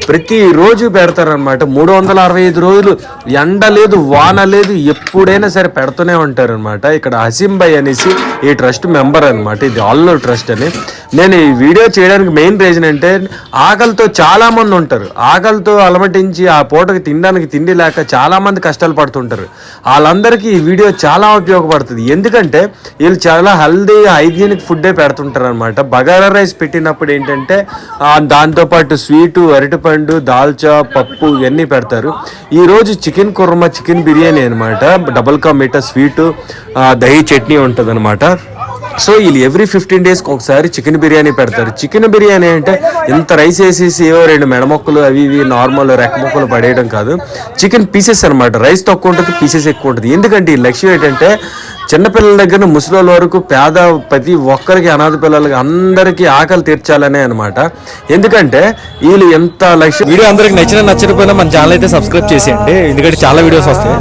ప్రతిరోజు పెడతారనమాట. 365 రోజులు ఎండ లేదు వాన లేదు ఎప్పుడైనా సరే పెడుతూనే ఉంటారనమాట. ఇక్కడ హసీం భాయ్ అనేసి ఈ ట్రస్ట్ మెంబర్ అనమాట. ఇది ఆల్నూర్ ట్రస్ట్ అని. నేను ఈ వీడియో చేయడానికి మెయిన్ రీజన్ అంటే ఆకలితో చాలా మంది ఉంటారు. ఆకలితో అలమటించి ఆ పూటకి తినడానికి తిండి లేక చాలా మంది కష్టాలు పడుతుంటారు. వాళ్ళందరికీ ఈ వీడియో చాలా ఉపయోగపడుతుంది. ఎందుకంటే వీళ్ళు చాలా హెల్దీ హైజీనిక్ ఫుడ్డే పెడుతుంటారు అనమాట. బగారా రైస్ పెట్టినప్పుడు ఏంటంటే దాంతోపాటు స్వీటు, అరటిపండు, దాల్చా, పప్పు ఇవన్నీ పెడతారు. ఈరోజు చికెన్ కుర్మా, చికెన్ బిర్యానీ అనమాట. డబుల్ కా మీఠా స్వీటు, దహీ చట్నీ ఉంటుంది అనమాట. సో వీళ్ళు ఎవ్రీ 15 డేస్కి ఒకసారి చికెన్ బిర్యానీ పెడతారు. చికెన్ బిర్యానీ అంటే ఇంత రైస్ వేసేసి ఏవో 2 మెడమొక్కలు అవి ఇవి నార్మల్ రెక్క మొక్కలు పడేయడం కాదు. చికెన్ పీసెస్ అనమాట. రైస్ తక్కువ ఉంటుంది, పీసెస్ ఎక్కువ ఉంటుంది. ఎందుకంటే ఈ లక్ష్యం ఏంటంటే చిన్నపిల్లల దగ్గర ముసలి వరకు పేద ప్రతి ఒక్కరికి, అనాథ పిల్లలకి అందరికీ ఆకలి తీర్చాలనే అనమాట. ఎందుకంటే వీళ్ళు ఎంత లక్ష్యం. వీడియో అందరికి నచ్చకపోయినా మన ఛానల్ అయితే సబ్స్క్రైబ్ చేసేయండి, ఎందుకంటే చాలా వీడియోస్ వస్తాయి.